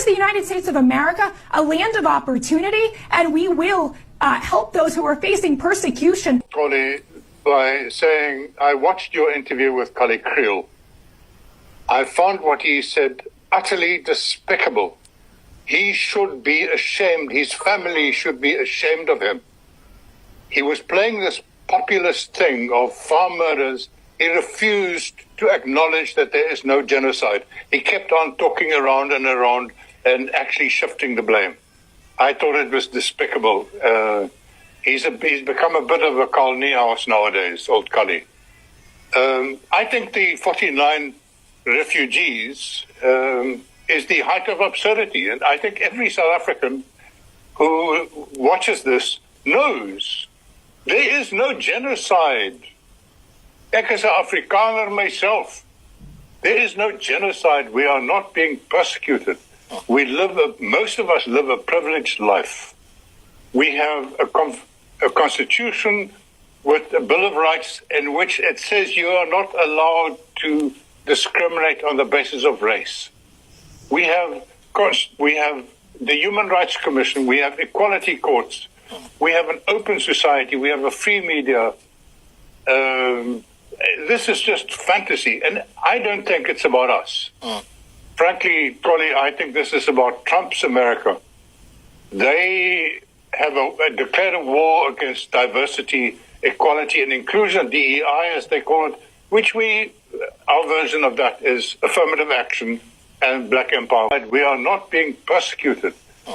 the United States of America, a land of opportunity, and we will help those who are facing persecution. Polly, by saying, I watched your interview with Kali Kriel. I found what he said utterly despicable. He should be ashamed. His family should be ashamed of him. He was playing this populist thing of farm murders. He refused to acknowledge that there is no genocide. He kept on talking around and actually shifting the blame. I thought it was despicable. He's become a bit of a Carl Niehaus nowadays, old Kali. I think the 49 refugees is the height of absurdity. And I think every South African who watches this knows there is no genocide. Ek is 'n Afrikaner myself. There is no genocide. We are not being persecuted. Most of us live a privileged life. We have a constitution with a Bill of Rights in which it says you are not allowed to discriminate on the basis of race. We have the Human Rights Commission. We have equality courts. We have an open society. We have a free media. This is just fantasy, and I don't think it's about us. Frankly, Polly, I think this is about Trump's America. They have declared a war against diversity, equality, and inclusion, DEI as they call it, which our version of that is affirmative action and black empowerment. We are not being persecuted.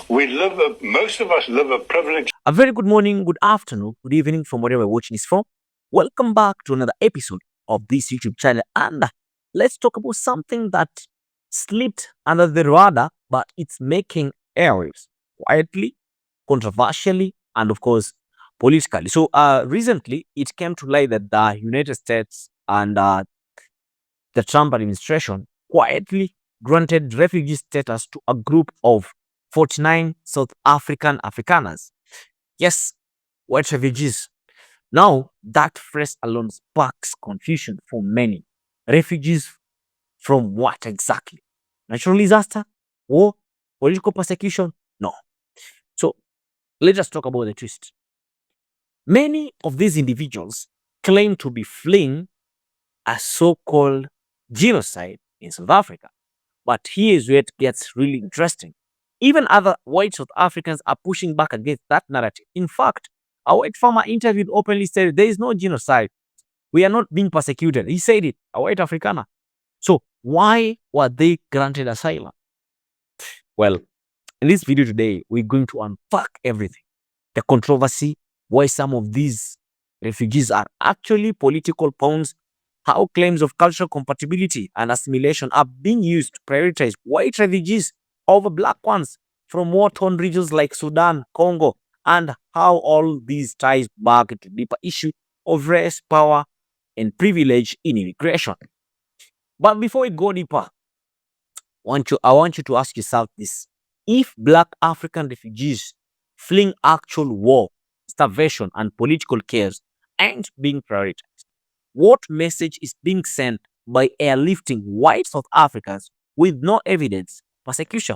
Most of us live a privileged. A very good morning, good afternoon, good evening from wherever you're watching this from. Welcome back to another episode of this YouTube channel, and let's talk about something that slipped under the radar, but it's making airwaves quietly, controversially, and of course, politically. So recently, it came to light that the United States and the Trump administration quietly granted refugee status to a group of 49 South African Afrikaners. Yes, white refugees. Now, that phrase alone sparks confusion for many. Refugees from what exactly? Natural disaster? War? Political persecution? No. So, let us talk about the twist. Many of these individuals claim to be fleeing a so-called genocide in South Africa. But here's where it gets really interesting. Even other white South Africans are pushing back against that narrative. In fact, a white farmer interviewed openly said, there is no genocide. We are not being persecuted. He said it, a white Afrikaner. So why were they granted asylum? Well, in this video today, we're going to unpack everything. The controversy, why some of these refugees are actually political pawns, how claims of cultural compatibility and assimilation are being used to prioritize white refugees over black ones from war-torn regions like Sudan, Congo, and how all these ties back to the deeper issue of race, power, and privilege in immigration. But before we go deeper, I want you to ask yourself this. If black African refugees fleeing actual war, starvation, and political chaos aren't being prioritized, what message is being sent by airlifting white South Africans with no evidence persecution?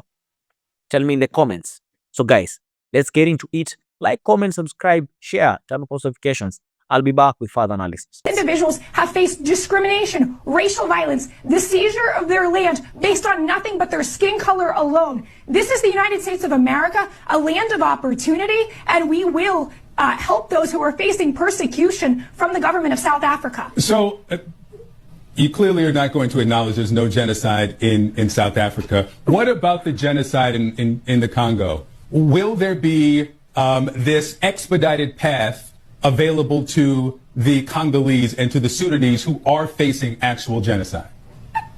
Tell me in the comments. So guys, let's get into it. Like, comment, subscribe, share, turn on post notifications. I'll be back with further analysis. Individuals have faced discrimination, racial violence, the seizure of their land based on nothing but their skin color alone. This is the United States of America, a land of opportunity, and we will help those who are facing persecution from the government of South Africa. So you clearly are not going to acknowledge there's no genocide in South Africa. What about the genocide in the Congo? Will there be this expedited path available to the Congolese and to the Sudanese who are facing actual genocide?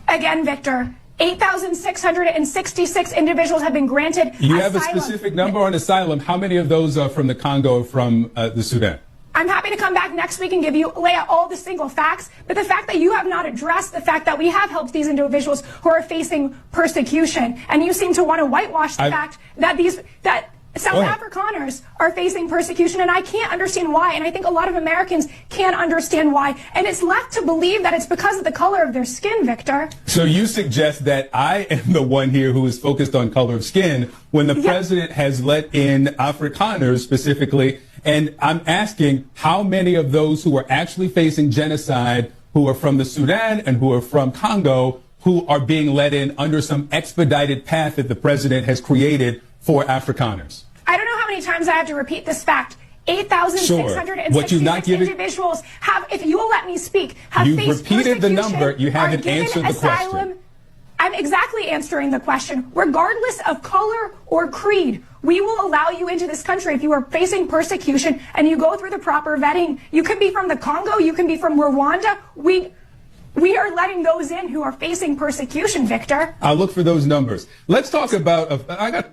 Again, Victor, 8,666 individuals have been granted You asylum. have a specific number on asylum. How many of those are from the Congo or from the Sudan? I'm happy to come back next week and lay out all the single facts, but the fact that you have not addressed the fact that we have helped these individuals who are facing persecution, and you seem to want to whitewash the fact that South Afrikaners are facing persecution, and I can't understand why, and I think a lot of Americans can't understand why, and it's left to believe that it's because of the color of their skin, Victor. So you suggest that I am the one here who is focused on color of skin when the president has let in Afrikaners specifically, and I'm asking how many of those who are actually facing genocide, who are from the Sudan and who are from Congo, who are being let in under some expedited path that the president has created for Afrikaners? I don't know how many times I have to repeat this fact. 8,666 individuals have, if you will let me speak, have You've faced repeated the number. You haven't are given answered the asylum. question. I'm exactly answering the question. Regardless of color or creed, we will allow you into this country if you are facing persecution and you go through the proper vetting. You can be from the Congo. You can be from Rwanda. We are letting those in who are facing persecution, Victor. I'll look for those numbers. Let's talk about,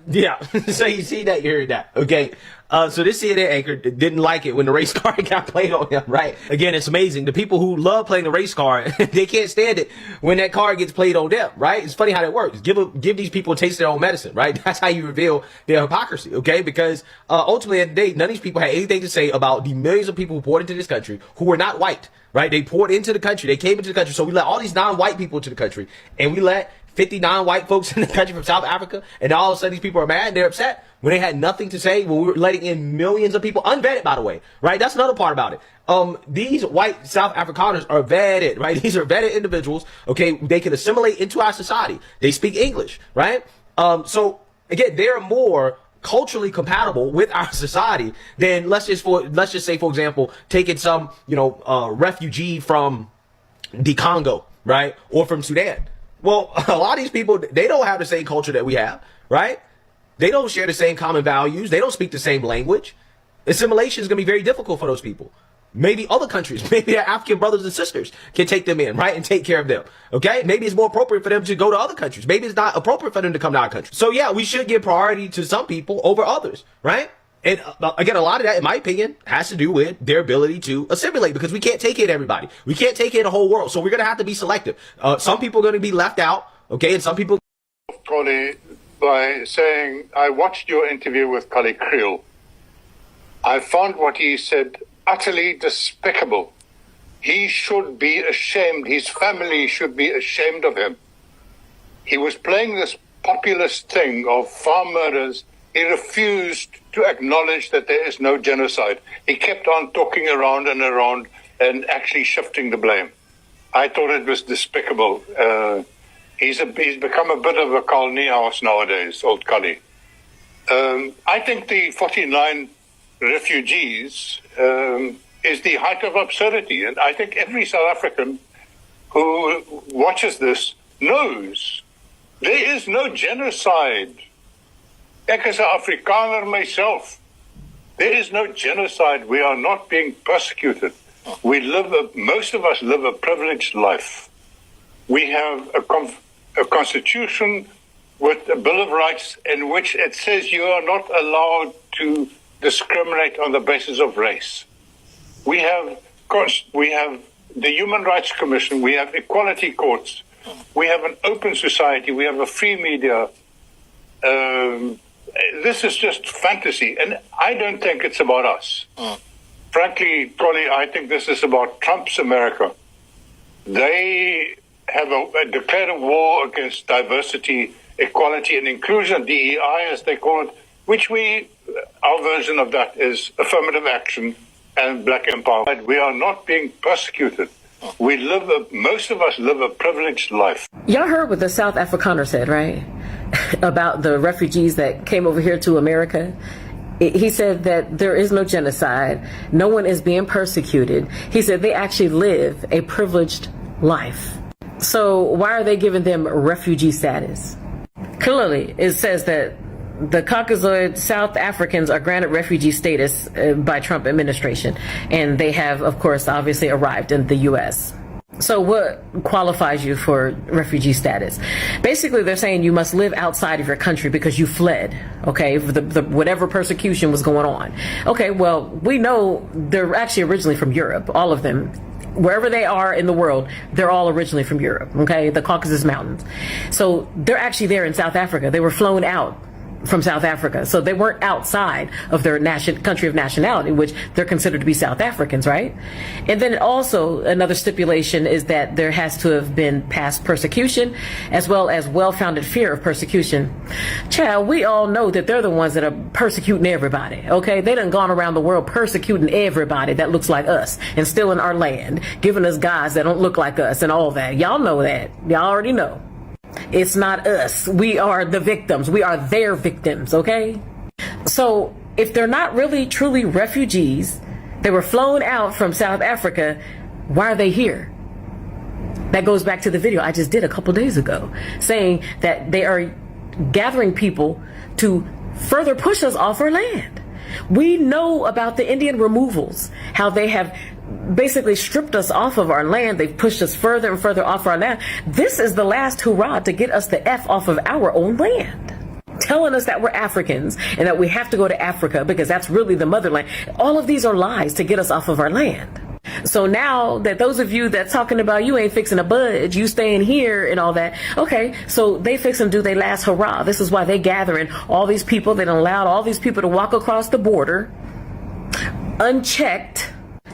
Yeah, so you see that, you heard that. Okay, so this CNN anchor didn't like it when the race card got played on him, right? Again, it's amazing. The people who love playing the race card, they can't stand it when that card gets played on them, right? It's funny how that works. Give these people a taste of their own medicine, right? That's how you reveal their hypocrisy, okay? Because ultimately, at the day, none of these people had anything to say about the millions of people who poured into this country who were not white. Right? They poured into the country. They came into the country. So we let all these non-white people into the country. And we let 50 non-white folks in the country from South Africa. And all of a sudden these people are mad. They're upset when they had nothing to say. When we were letting in millions of people, unvetted, by the way. Right? That's another part about it. These white South Afrikaners are vetted, right? These are vetted individuals. Okay. They can assimilate into our society. They speak English, right? So again, they're more culturally compatible with our society than let's just say, for example, taking some, refugee from the Congo, right? Or from Sudan. Well, a lot of these people, they don't have the same culture that we have, right? They don't share the same common values. They don't speak the same language. Assimilation is going to be very difficult for those people. Maybe other countries, maybe their African brothers and sisters can take them in, right? And take care of them. Okay. Maybe it's more appropriate for them to go to other countries. Maybe it's not appropriate for them to come to our country. So yeah, we should give priority to some people over others, right? And again, a lot of that, in my opinion, has to do with their ability to assimilate, because we can't take in everybody. We can't take in the whole world. So we're going to have to be selective. Some people are going to be left out. Okay. And some people. Collie, by saying, I watched your interview with Collie Creel. I found what he said utterly despicable. He should be ashamed. His family should be ashamed of him. He was playing this populist thing of farm murders. He refused to acknowledge that there is no genocide. He kept on talking around and actually shifting the blame. I thought it was despicable. He's become a bit of a Karl Niehaus nowadays, old Cully. I think the 49 refugees is the height of absurdity. And I think every South African who watches this knows there is no genocide. Ek is 'n Afrikaner myself. There is no genocide. We are not being persecuted. Most of us live a privileged life. We have a constitution with a Bill of Rights in which it says you are not allowed to discriminate on the basis of race. We have the Human Rights Commission. We have equality courts. We have an open society. We have a free media. This is just fantasy, and I don't think it's about us. Frankly, Collie, I think this is about Trump's America. They have declared a war against diversity, equality, and inclusion, DEI as they call it, which our version of that is affirmative action and black empowerment. We are not being persecuted. Most of us live a privileged life. Y'all heard what the South Afrikaner said, right? About the refugees that came over here to America. He said that there is no genocide. No one is being persecuted. He said they actually live a privileged life. So why are they giving them refugee status? Clearly, it says that the Caucasoid South Africans are granted refugee status by Trump administration. And they have, of course, obviously arrived in the U.S. So what qualifies you for refugee status? Basically, they're saying you must live outside of your country because you fled, okay, the whatever persecution was going on. Okay, well, we know they're actually originally from Europe, all of them. Wherever they are in the world, they're all originally from Europe, okay, the Caucasus Mountains. So they're actually there in South Africa. They were flown out from South Africa. So they weren't outside of their country of nationality, which they're considered to be South Africans, right? And then also another stipulation is that there has to have been past persecution as well as well-founded fear of persecution. Child, we all know that they're the ones that are persecuting everybody, okay? They done gone around the world persecuting everybody that looks like us and stealing our land, giving us guys that don't look like us and all that. Y'all know that. Y'all already know. It's not us. We are the victims. We are their victims, okay? So if they're not really truly refugees, they were flown out from South Africa, why are they here? That goes back to the video I just did a couple days ago, saying that they are gathering people to further push us off our land. We know about the Indian removals, how they have basically stripped us off of our land. They've pushed us further and further off our land. This is the last hurrah to get us the F off of our own land. Telling us that we're Africans and that we have to go to Africa because that's really the motherland. All of these are lies to get us off of our land. So now that those of you that's talking about you ain't fixing a budge, you staying here and all that, okay, so they fix and do their last hurrah. This is why they gathering all these people. They done allowed all these people to walk across the border unchecked.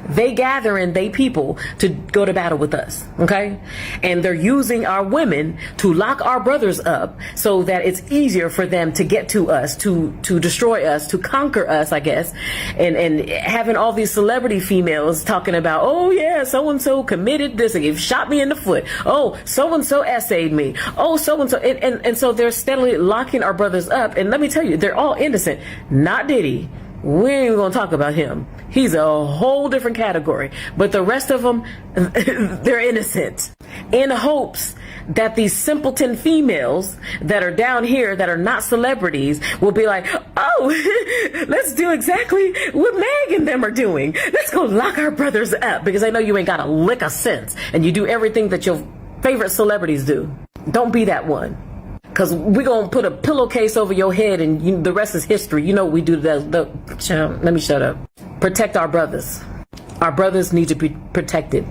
They gathering they people to go to battle with us, okay? And they're using our women to lock our brothers up so that it's easier for them to get to us, to destroy us, to conquer us, I guess. And having all these celebrity females talking about, oh yeah, so-and-so committed this, and shot me in the foot. Oh, so-and-so essayed me. Oh, so-and-so. And so they're steadily locking our brothers up. And let me tell you, they're all innocent. Not Diddy. We ain't even gonna talk about him. He's a whole different category. But the rest of them, they're innocent. In hopes that these simpleton females that are down here that are not celebrities will be like, oh, let's do exactly what Meg and them are doing. Let's go lock our brothers up because I know you ain't got a lick of sense and you do everything that your favorite celebrities do. Don't be that one. Because we're going to put a pillowcase over your head and the rest is history. You know what we do. Let me shut up. Protect our brothers. Our brothers need to be protected.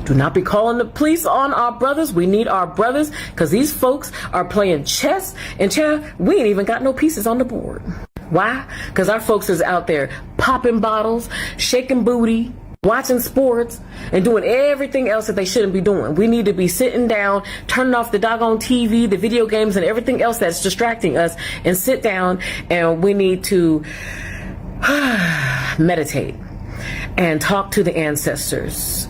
Do not be calling the police on our brothers. We need our brothers because these folks are playing chess. And child, we ain't even got no pieces on the board. Why? Because our folks is out there popping bottles, shaking booty, watching sports, and doing everything else that they shouldn't be doing. We need to be sitting down, turning off the doggone TV, the video games, and everything else that's distracting us, and sit down, and we need to meditate and talk to the ancestors.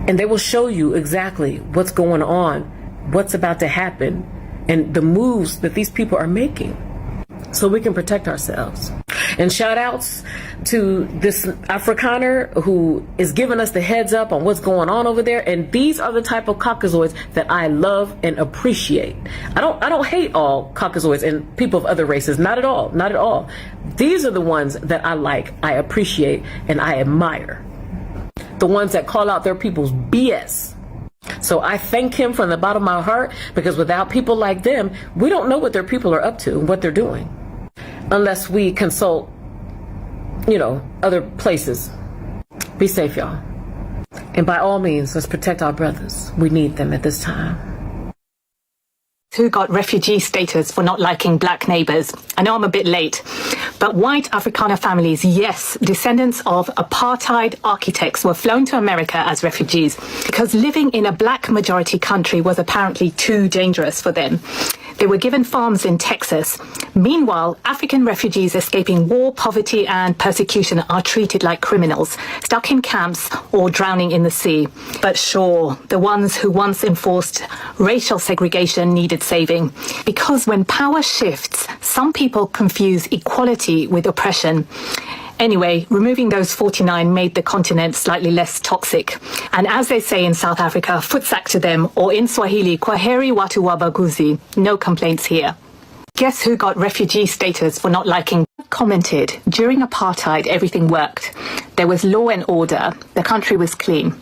And they will show you exactly what's going on, what's about to happen, and the moves that these people are making so we can protect ourselves. And shout outs to this Afrikaner who is giving us the heads up on what's going on over there. And these are the type of Caucasoids that I love and appreciate. I don't hate all Caucasoids and people of other races. Not at all. Not at all. These are the ones that I like, I appreciate, and I admire. The ones that call out their people's BS. So I thank him from the bottom of my heart because without people like them, we don't know what their people are up to and what they're doing. Unless we consult, other places. Be safe, y'all. And by all means, let's protect our brothers. We need them at this time. Who got refugee status for not liking black neighbors? I know I'm a bit late, but white Afrikaner families, yes, descendants of apartheid architects, were flown to America as refugees because living in a black majority country was apparently too dangerous for them. They were given farms in Texas. Meanwhile, African refugees escaping war, poverty, and persecution are treated like criminals, stuck in camps or drowning in the sea. But sure, the ones who once enforced racial segregation needed saving. Because when power shifts, some people confuse equality with oppression. Anyway, removing those 49 made the continent slightly less toxic. And as they say in South Africa, futsak to them, or in Swahili, kwaheri watu wabaguzi. No complaints here. Guess who got refugee status for not liking? Commented, during apartheid, everything worked. There was law and order. The country was clean.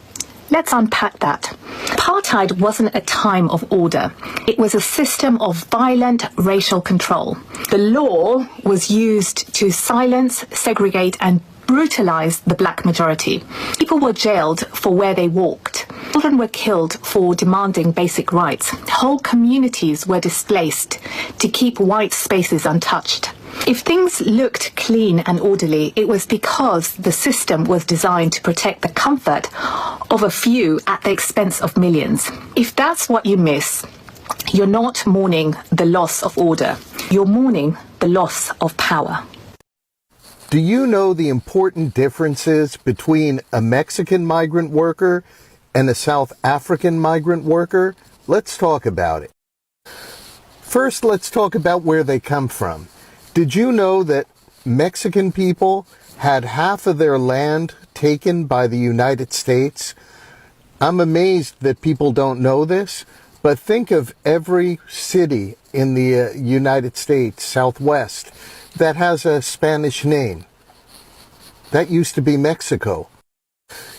Let's unpack that. Apartheid wasn't a time of order. It was a system of violent racial control. The law was used to silence, segregate, and brutalize the black majority. People were jailed for where they walked. Children were killed for demanding basic rights. Whole communities were displaced to keep white spaces untouched. If things looked clean and orderly, it was because the system was designed to protect the comfort of a few at the expense of millions. If that's what you miss, you're not mourning the loss of order. You're mourning the loss of power. Do you know the important differences between a Mexican migrant worker and a South African migrant worker? Let's talk about it. First, let's talk about where they come from. Did you know that Mexican people had half of their land taken by the United States? I'm amazed that people don't know this, but think of every city in the United States, Southwest, that has a Spanish name. That used to be Mexico.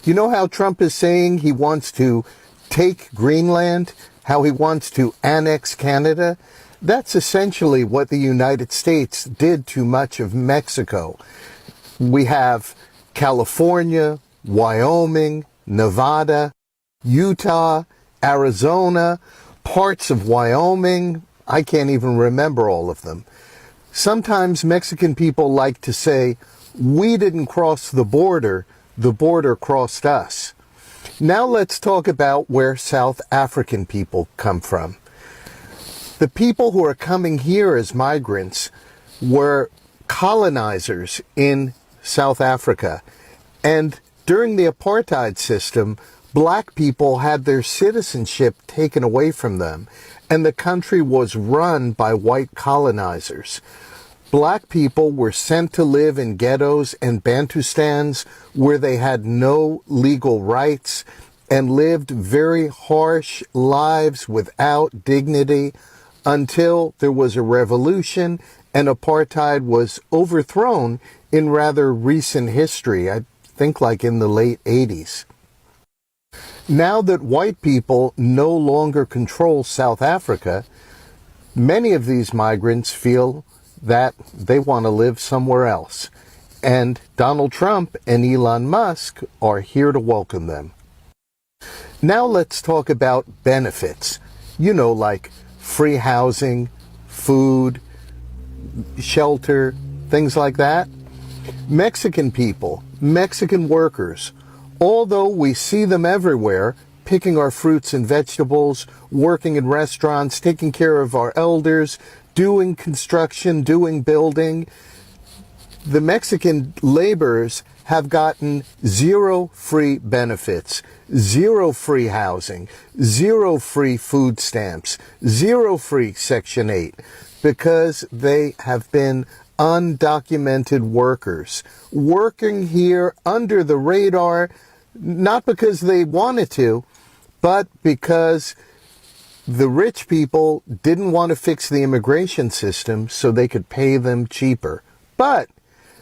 You know how Trump is saying he wants to take Greenland, how he wants to annex Canada? That's essentially what the United States did to much of Mexico. We have California, Wyoming, Nevada, Utah, Arizona, parts of Wyoming. I can't even remember all of them. Sometimes Mexican people like to say, we didn't cross the border crossed us. Now let's talk about where South African people come from. The people who are coming here as migrants were colonizers in South Africa. And during the apartheid system, black people had their citizenship taken away from them, and the country was run by white colonizers. Black people were sent to live in ghettos and Bantustans where they had no legal rights and lived very harsh lives without dignity until there was a revolution and apartheid was overthrown in rather recent history, I think like in the late 80s. Now that white people no longer control South Africa, many of these migrants feel that they want to live somewhere else. And Donald Trump and Elon Musk are here to welcome them. Now let's talk about benefits. You know, like free housing, food, shelter, things like that. Mexican people, Mexican workers, although we see them everywhere, picking our fruits and vegetables, working in restaurants, taking care of our elders, doing construction, doing building, the Mexican laborers have gotten 0 free benefits, 0 free housing, 0 free food stamps, 0 free Section 8, because they have been undocumented workers, working here under the radar, not because they wanted to, but because the rich people didn't want to fix the immigration system so they could pay them cheaper. But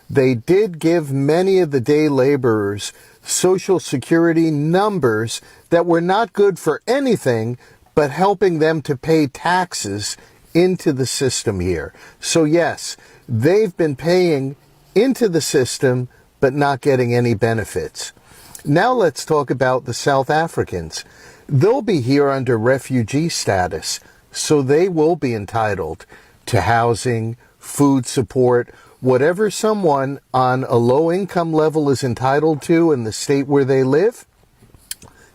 they did give many of the day laborers Social Security numbers that were not good for anything but helping them to pay taxes into the system here. So yes, they've been paying into the system but not getting any benefits. Now let's talk about the South Africans. They'll be here under refugee status, so they will be entitled to housing, food support, whatever someone on a low income level is entitled to in the state where they live,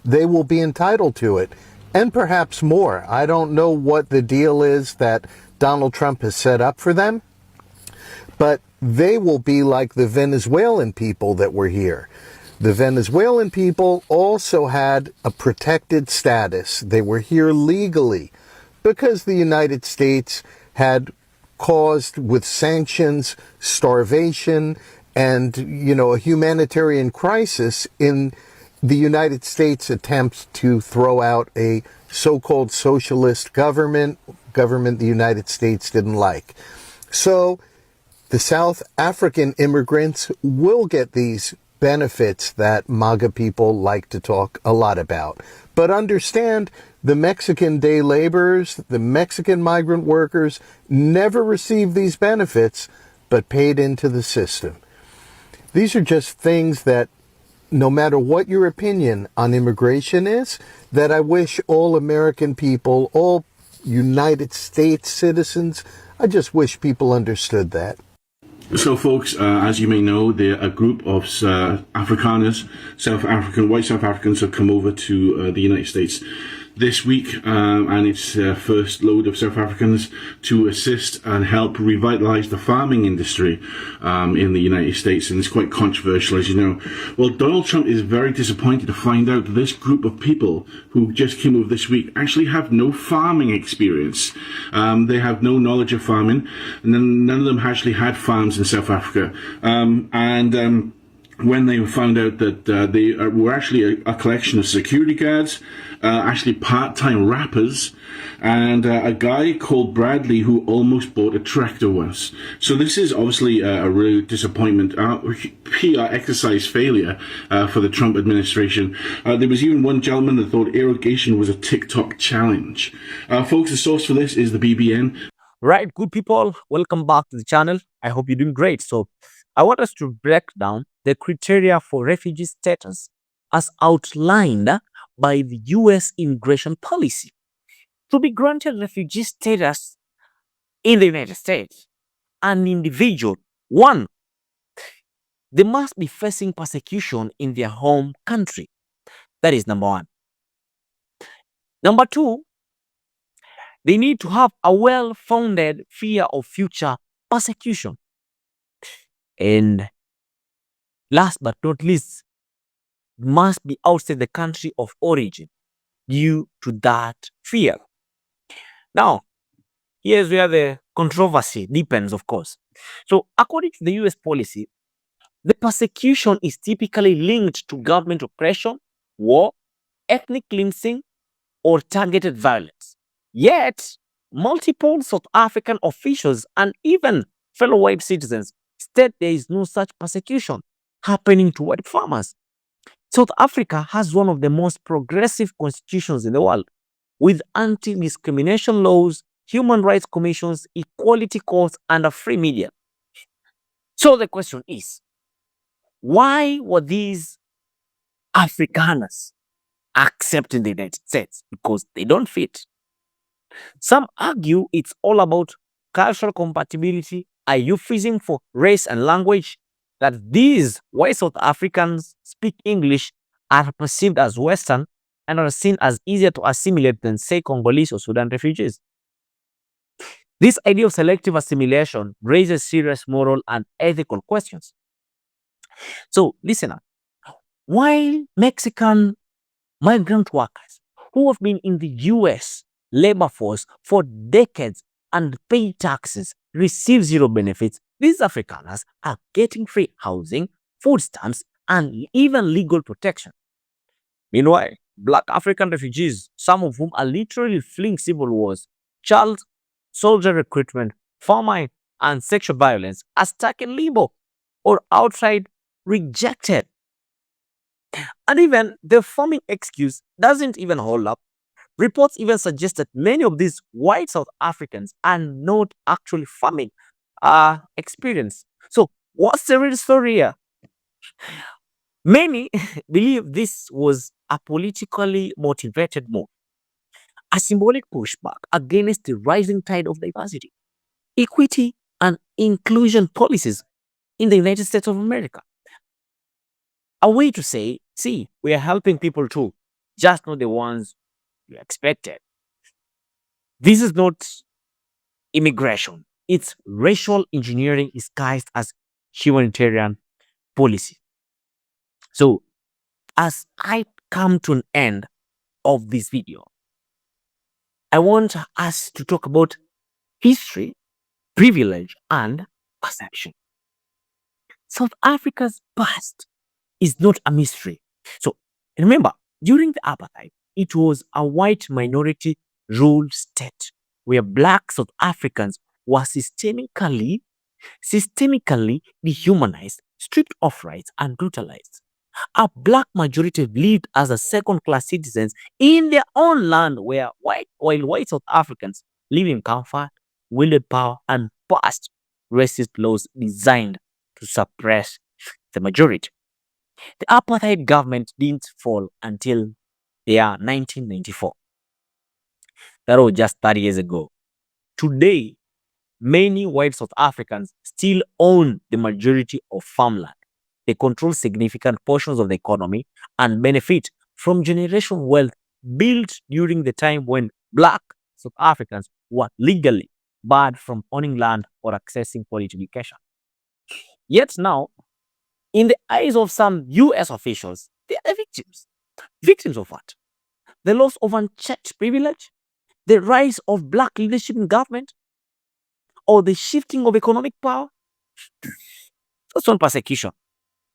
they will be entitled to it, and perhaps more. I don't know what the deal is that Donald Trump has set up for them, but they will be like the Venezuelan people that were here. The Venezuelan people also had a protected status. They were here legally because the United States had caused with sanctions, starvation, and, a humanitarian crisis in the United States' attempt to throw out a so-called socialist government the United States didn't like. So the South African immigrants will get these benefits that MAGA people like to talk a lot about. But understand, the Mexican day laborers, the Mexican migrant workers never received these benefits, but paid into the system. These are just things that no matter what your opinion on immigration is, that I wish all American people, all United States citizens, I just wish people understood that. So, folks, as you may know, there a group of Afrikaners, white South Africans, have come over to the United States this week, and it's first load of South Africans to assist and help revitalize the farming industry in the United States, and it's quite controversial, as you know. Well, Donald Trump is very disappointed to find out that this group of people who just came over this week actually have no farming experience. They have no knowledge of farming, and none of them actually had farms in South Africa. When they found out that they were actually a collection of security guards, actually part-time rappers, and a guy called Bradley who almost bought a tractor once. So this is obviously a real disappointment, PR exercise failure for the Trump administration. There was even one gentleman that thought irrigation was a TikTok challenge. Folks, the source for this is the BBN. Right, good people, welcome back to the channel. I hope you're doing great. So I want us to break down the criteria for refugee status as outlined by the US immigration policy. To be granted refugee status in the United States, an individual, one, they must be facing persecution in their home country. That is number one. Number two, they need to have a well-founded fear of future persecution. And last but not least, must be outside the country of origin due to that fear. Now, here's where the controversy depends, of course. So, according to the US policy, the persecution is typically linked to government oppression, war, ethnic cleansing, or targeted violence. Yet, multiple South African officials and even fellow white citizens state there is no such persecution happening to white farmers. South Africa has one of the most progressive constitutions in the world, with anti-discrimination laws, human rights commissions, equality courts, and a free media. So the question is, why were these Afrikaners accepted in the United States? Because they don't fit. Some argue it's all about cultural compatibility, a euphemism for race and language, that these white South Africans speak English, are perceived as Western, and are seen as easier to assimilate than, say, Congolese or Sudan refugees. This idea of selective assimilation raises serious moral and ethical questions. So, listen up. While Mexican migrant workers who have been in the US labor force for decades and pay taxes receive zero benefits, these Afrikaners are getting free housing, food stamps, and even legal protection. Meanwhile, Black African refugees, some of whom are literally fleeing civil wars, child soldier recruitment, famine, and sexual violence, are stuck in limbo or outright rejected. And even the farming excuse doesn't even hold up. Reports even suggest that many of these white South Africans are not actually farming experience. So what's the real story here? Many believe this was a politically motivated move, a symbolic pushback against the rising tide of diversity, equity, and inclusion policies in the United States of America. A way to say, see, we are helping people too, just not the ones you expected. This is not immigration. It's racial engineering disguised as humanitarian policy. So, as I come to an end of this video, I want us to talk about history, privilege, and perception. South Africa's past is not a mystery. So, remember, during the apartheid, it was a white minority ruled state where Black South Africans were systemically dehumanized, stripped of rights, and brutalized. A Black majority lived as a second-class citizens in their own land, while white South Africans live in comfort, wielded power, and passed racist laws designed to suppress the majority. The apartheid government didn't fall until the year 1994. That was just 30 years ago. Today, many white South Africans still own the majority of farmland. They control significant portions of the economy and benefit from generational wealth built during the time when black South Africans were legally barred from owning land or accessing quality education. Yet now, in the eyes of some US officials, they are the victims. Victims of what? The loss of unchecked privilege, the rise of black leadership in government, or the shifting of economic power? That's not persecution.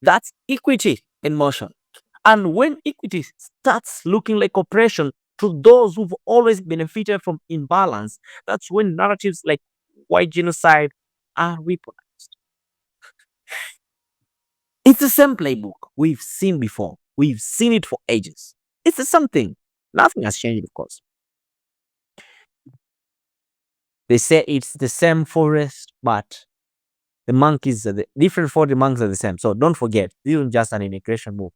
That's equity in motion. And when equity starts looking like oppression to those who've always benefited from imbalance, that's when narratives like white genocide are weaponized. It's the same playbook we've seen before. We've seen it for ages. It's the same thing. Nothing has changed, of course. They say it's the same forest, but the monkeys are the different for the monkeys are the same. So don't forget, this isn't just an immigration move.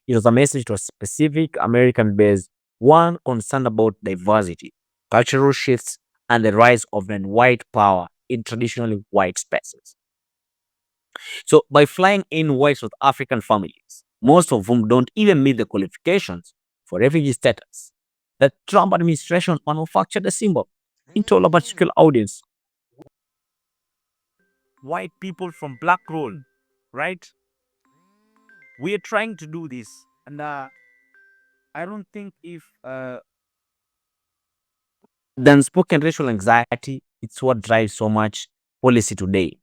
It was a message to a specific American base, one concerned about diversity, cultural shifts, and the rise of non-white power in traditionally white spaces. So by flying in white South African families, most of whom don't even meet the qualifications for refugee status, the Trump administration manufactured a symbol into a particular audience. White people from black role, right? We are trying to do this, and I don't think if the unspoken racial anxiety, it's what drives so much policy today.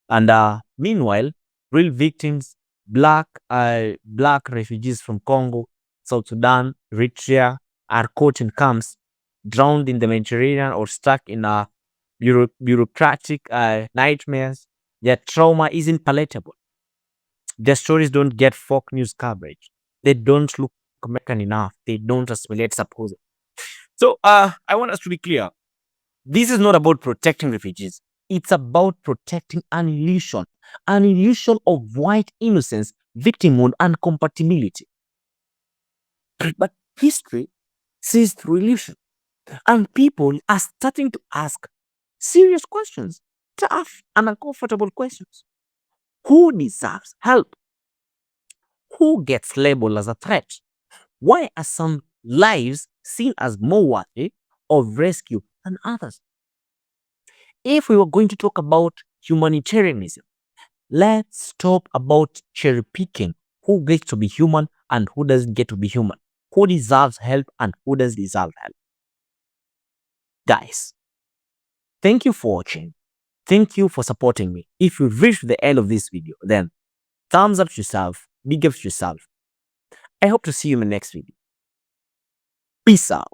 And meanwhile, real victims, black refugees from Congo, South Sudan, Eritrea, are caught in camps, drowned in the Mediterranean, or stuck in bureaucratic nightmares. Their trauma isn't palatable. Their stories don't get folk news coverage. They don't look American enough. They don't assimilate supposedly. So I want us to be clear. This is not about protecting refugees. It's about protecting an illusion of white innocence, victimhood, and compatibility. But history sees through illusion, and people are starting to ask serious questions, tough and uncomfortable questions. Who deserves help? Who gets labeled as a threat? Why are some lives seen as more worthy of rescue than others? If we were going to talk about humanitarianism, let's stop about cherry picking who gets to be human and who doesn't get to be human, who deserves help and who doesn't deserve help. Guys, thank you for watching. Thank you for supporting me. If you reached the end of this video, then thumbs up to yourself, big up to yourself. I hope to see you in the next video. Peace out.